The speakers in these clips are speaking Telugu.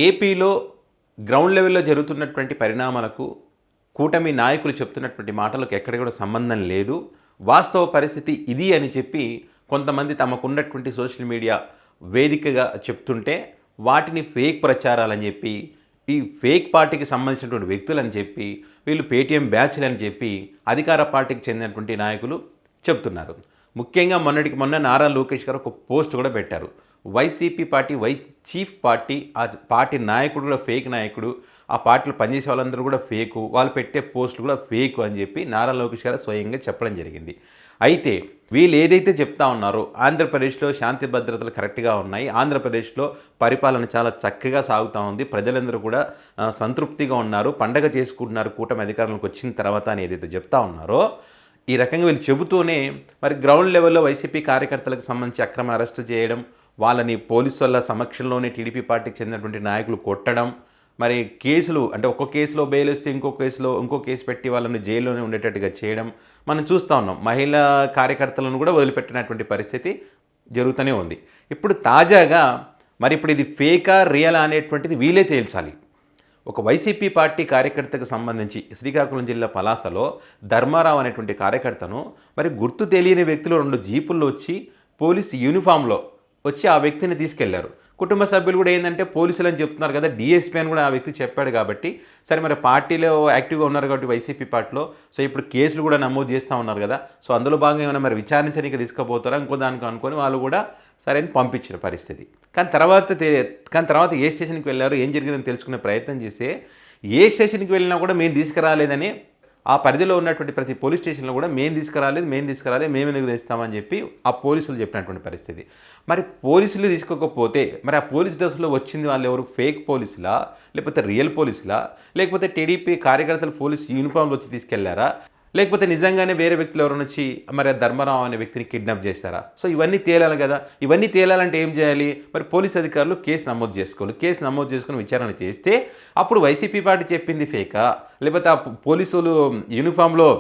ఏపీలో గ్రౌండ్ లెవెల్లో జరుగుతున్నటువంటి పరిణామాలకు కూటమి నాయకులు చెప్తున్నటువంటి మాటలకు ఎక్కడ కూడా సంబంధం లేదు. వాస్తవ పరిస్థితి ఇది అని చెప్పి కొంతమంది తమకున్నటువంటి సోషల్ మీడియా వేదికగా చెప్తుంటే వాటిని ఫేక్ ప్రచారాలని చెప్పి, ఈ ఫేక్ పార్టీకి సంబంధించినటువంటి వ్యక్తులని చెప్పి, వీళ్ళు పేటీఎం బ్యాచ్లు అని చెప్పి అధికార పార్టీకి చెందినటువంటి నాయకులు చెప్తున్నారు. ముఖ్యంగా మొన్నటికి మొన్న నారా లోకేష్ గారు ఒక పోస్ట్ కూడా పెట్టారు. వైసీపీ పార్టీ చీఫ్ పార్టీ, ఆ పార్టీ నాయకుడు కూడా ఫేక్ నాయకుడు, ఆ పార్టీలో పనిచేసే వాళ్ళందరూ కూడా ఫేకు, వాళ్ళు పెట్టే పోస్టులు కూడా ఫేకు అని చెప్పి నారా లోకేష్ గారు స్వయంగా చెప్పడం జరిగింది. అయితే వీళ్ళు ఏదైతే చెప్తా ఉన్నారో ఆంధ్రప్రదేశ్లో శాంతి భద్రతలు కరెక్ట్గా ఉన్నాయి, ఆంధ్రప్రదేశ్లో పరిపాలన చాలా చక్కగా సాగుతూ ఉంది, ప్రజలందరూ కూడా సంతృప్తిగా ఉన్నారు, పండగ చేసుకుంటున్నారు కూటమి అధికారంలోకి వచ్చిన తర్వాత అని ఏదైతే చెప్తా ఉన్నారో, ఈ రకంగా వీళ్ళు చెబుతూనే మరి గ్రౌండ్ లెవెల్లో వైసీపీ కార్యకర్తలకు సంబంధించి అక్రమ అరెస్టు చేయడం, వాళ్ళని పోలీసు వాళ్ళ సమక్షంలోనే టీడీపీ పార్టీకి చెందినటువంటి నాయకులు కొట్టడం, మరి కేసులు అంటే ఒక్కో కేసులో బెయిల్ వస్తే ఇంకో కేసు పెట్టి వాళ్ళని జైల్లోనే ఉండేటట్టుగా చేయడం మనం చూస్తూ ఉన్నాం. మహిళా కార్యకర్తలను కూడా వదిలిపెట్టినటువంటి పరిస్థితి జరుగుతూనే ఉంది. ఇప్పుడు తాజాగా మరి ఇప్పుడు ఇది ఫేకా రియలా అనేటువంటిది వీళ్ళే తేల్చాలి. ఒక వైసీపీ పార్టీ కార్యకర్తకు సంబంధించి శ్రీకాకుళం జిల్లా పలాసలో ధర్మారావు అనేటువంటి కార్యకర్తను మరి గుర్తు తెలియని వ్యక్తులు 2 జీపుల్లో వచ్చి పోలీసు యూనిఫామ్లో వచ్చి ఆ వ్యక్తిని తీసుకెళ్లారు. కుటుంబ సభ్యులు కూడా ఏంటంటే పోలీసులు అని చెప్తున్నారు కదా, డిఎస్పీ అని కూడా ఆ వ్యక్తి చెప్పాడు కాబట్టి, సరే మరి పార్టీలో యాక్టివ్గా ఉన్నారు కాబట్టి వైసీపీ పార్టీలో, సో ఇప్పుడు కేసులు కూడా నమోదు చేస్తూ ఉన్నారు కదా, సో అందులో భాగంగా ఏమైనా మరి విచారించడానికి తీసుకుపోతారా ఇంకో దానికి అనుకొని వాళ్ళు కూడా సరే అని పంపించిన పరిస్థితి. కానీ తర్వాత ఏ స్టేషన్కి వెళ్ళారు, ఏం జరిగిందని తెలుసుకునే ప్రయత్నం చేస్తే ఏ స్టేషన్కి వెళ్ళినా కూడా మేము తీసుకురాలేదని, ఆ పరిధిలో ఉన్నటువంటి ప్రతి పోలీస్ స్టేషన్లో కూడా మేము తీసుకురాలేదు, మేము ఎందుకు తెస్తామని చెప్పి ఆ పోలీసులు చెప్పినటువంటి పరిస్థితి. మరి పోలీసులు తీసుకోకపోతే మరి ఆ పోలీస్ డ్రెస్లో వచ్చింది వాళ్ళు ఎవరు? ఫేక్ పోలీసులా, లేకపోతే రియల్ పోలీసులా, లేకపోతే టీడీపీ కార్యకర్తలు పోలీస్ యూనిఫామ్లో వచ్చి తీసుకెళ్లారా, లేకపోతే నిజంగానే వేరే వ్యక్తులు ఎవరైనా వచ్చి మరి ధర్మారావు అనే వ్యక్తిని కిడ్నాప్ చేస్తారా? సో ఇవన్నీ తేలాలి కదా. ఇవన్నీ తేలాలంటే ఏం చేయాలి? మరి పోలీస్ అధికారులు కేసు నమోదు చేసుకోవాలి. కేసు నమోదు చేసుకుని విచారణ చేస్తే అప్పుడు వైసీపీ పార్టీ చెప్పింది ఫేకా, లేకపోతే ఆ పోలీసులు యూనిఫామ్లో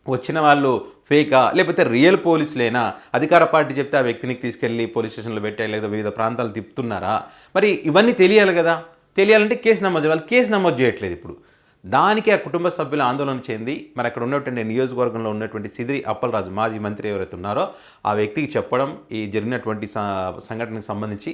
వచ్చిన వాళ్ళు ఫేకా, లేకపోతే రియల్ పోలీసులేనా, అధికార పార్టీ చెప్తే ఆ వ్యక్తిని తీసుకెళ్ళి పోలీస్ స్టేషన్లో పెట్టాలి, లేదా వివిధ ప్రాంతాలు తిప్పుతున్నారా? మరి ఇవన్నీ తెలియాలి కదా. తెలియాలంటే కేసు నమోదు చేయాలి. కేసు నమోదు చేయట్లేదు. ఇప్పుడు దానికి ఆ కుటుంబ సభ్యులు ఆందోళన చెంది మరి అక్కడ ఉన్నటువంటి నియోజకవర్గంలో ఉన్నటువంటి సిదిరి అప్పలరాజు మాజీ మంత్రి ఎవరైతే ఉన్నారో ఆ వ్యక్తికి చెప్పడం ఈ జరిగినటువంటి సంఘటనకు సంబంధించి.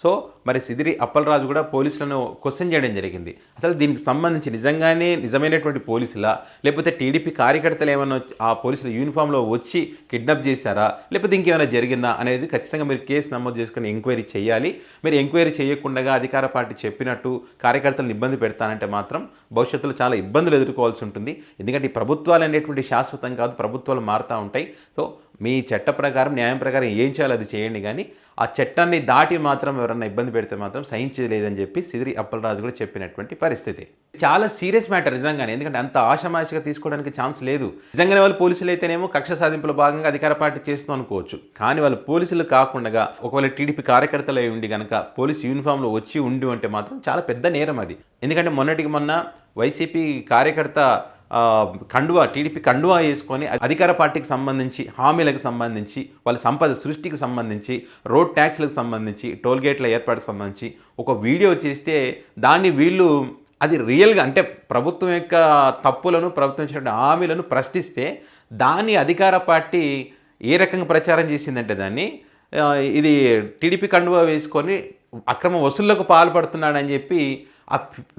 సో మరి సిదిరి అప్పలరాజు కూడా పోలీసులను క్వశ్చన్ చేయడం జరిగింది. అసలు దీనికి సంబంధించి నిజంగానే నిజమైనటువంటి పోలీసులా, లేకపోతే టీడీపీ కార్యకర్తలు ఏమైనా ఆ పోలీసుల యూనిఫామ్లో వచ్చి కిడ్నాప్ చేశారా, లేకపోతే ఇంకేమైనా జరిగిందా అనేది ఖచ్చితంగా మీరు కేసు నమోదు చేసుకుని ఎంక్వైరీ చేయాలి. మీరు ఎంక్వైరీ చేయకుండా అధికార పార్టీ చెప్పినట్టు కార్యకర్తలను ఇబ్బంది పెడతానంటే మాత్రం భవిష్యత్తులో చాలా ఇబ్బందులు ఎదుర్కోవాల్సి ఉంటుంది. ఎందుకంటే ఈ ప్రభుత్వాలు అనేటువంటి శాశ్వతం కాదు, ప్రభుత్వాలు మారుతూ ఉంటాయి. సో మీ చట్ట ప్రకారం న్యాయం ప్రకారం ఏం చేయాలో అది చేయండి, కానీ ఆ చట్టాన్ని దాటి మాత్రం ఎవరన్నా ఇబ్బంది పెడితే మాత్రం సహించలేదని చెప్పి సిదిరి అప్పలరాజు కూడా చెప్పినటువంటి పరిస్థితి. చాలా సీరియస్ మ్యాటర్ నిజంగానే, ఎందుకంటే అంత ఆషామాషిగా తీసుకోవడానికి ఛాన్స్ లేదు. నిజంగానే వాళ్ళు పోలీసులు అయితేనేమో కక్ష సాధింపుల భాగంగా అధికార పార్టీ చేస్తూ అనుకోవచ్చు, కానీ వాళ్ళు పోలీసులు కాకుండా ఒకవేళ టీడీపీ కార్యకర్తలు అయి ఉండి కనుక పోలీసు యూనిఫామ్లో వచ్చి ఉండి అంటే మాత్రం చాలా పెద్ద నేరం అది. ఎందుకంటే మొన్నటికి మొన్న వైసీపీ కార్యకర్త టీడీపీ కండువా వేసుకొని అధికార పార్టీకి సంబంధించి హామీలకు సంబంధించి, వాళ్ళ సంపద సృష్టికి సంబంధించి, రోడ్ ట్యాక్స్లకు సంబంధించి, టోల్గేట్ల ఏర్పాటుకు సంబంధించి ఒక వీడియో చేస్తే దాన్ని వీళ్ళు అది రియల్గా అంటే ప్రభుత్వం యొక్క తప్పులను, ప్రభుత్వం ఇచ్చినటువంటి హామీలను ప్రశ్నిస్తే దాన్ని అధికార పార్టీ ఏ రకంగా ప్రచారం చేసిందంటే దాన్ని ఇది టీడీపీ కండువా వేసుకొని అక్రమ వసూళ్లకు పాల్పడుతున్నాడని చెప్పి ఆ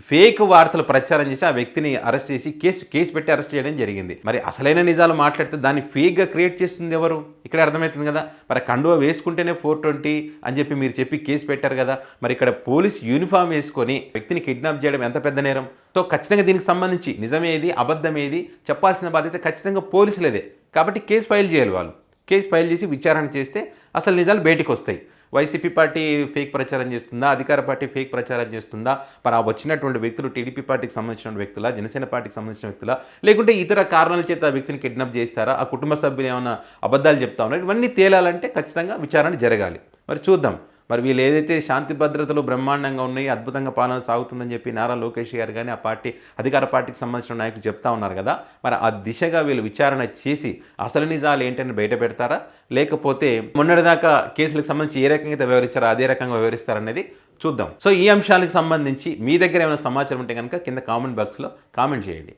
ఫేక్ వార్తలు ప్రచారం చేసి ఆ వ్యక్తిని అరెస్ట్ చేసి కేసు పెట్టి అరెస్ట్ చేయడం జరిగింది. మరి అసలైన నిజాలు మాట్లాడితే దాన్ని ఫేక్గా క్రియేట్ చేస్తుంది ఎవరు? ఇక్కడ అర్థమవుతుంది కదా. మరి కండువా వేసుకుంటేనే 420 అని చెప్పి మీరు చెప్పి కేసు పెట్టారు కదా. మరి ఇక్కడ పోలీస్ యూనిఫామ్ వేసుకొని వ్యక్తిని కిడ్నాప్ చేయడం ఎంత పెద్ద నేరం. సో ఖచ్చితంగా దీనికి సంబంధించి నిజమేది అబద్ధమేది చెప్పాల్సిన బాధ్యత ఖచ్చితంగా పోలీసులేదే. కాబట్టి కేసు ఫైల్ చేయాలి. వాళ్ళు కేసు ఫైల్ చేసి విచారణ చేస్తే అసలు నిజాలు బయటికి వస్తాయి. వైసీపీ పార్టీ ఫేక్ ప్రచారం చేస్తుందా, అధికార పార్టీ ఫేక్ ప్రచారం చేస్తుందా, మరి ఆ వచ్చినటువంటి వ్యక్తులు టీడీపీ పార్టీకి సంబంధించిన వ్యక్తులా, జనసేన పార్టీకి సంబంధించిన వ్యక్తులా, లేకుంటే ఇతర కారణాల చేత ఆ వ్యక్తిని కిడ్నాప్ చేస్తారా, ఆ కుటుంబ సభ్యులు ఏమైనా అబద్ధాలు చెప్తా ఉన్నారు, ఇవన్నీ తేలాలంటే ఖచ్చితంగా విచారణ జరగాలి. మరి చూద్దాం మరి వీళ్ళు ఏదైతే శాంతి భద్రతలు బ్రహ్మాండంగా ఉన్నాయి, అద్భుతంగా పాలన సాగుతుందని చెప్పి నారా లోకేష్ గారు కానీ ఆ పార్టీ అధికార పార్టీకి సంబంధించిన నాయకులు చెప్తా ఉన్నారు కదా, మరి ఆ దిశగా వీళ్ళు విచారణ చేసి అసలు నిజాలు ఏంటని బయట పెడతారా, లేకపోతే మొన్నటిదాకా కేసులకు సంబంధించి ఏ రకంగా అయితే వివరించారో అదే రకంగా వివరిస్తారనేది చూద్దాం. సో ఈ అంశాలకు సంబంధించి మీ దగ్గర ఏమైనా సమాచారం ఉంటే కనుక కింద కామెంట్ బాక్స్లో కామెంట్ చేయండి.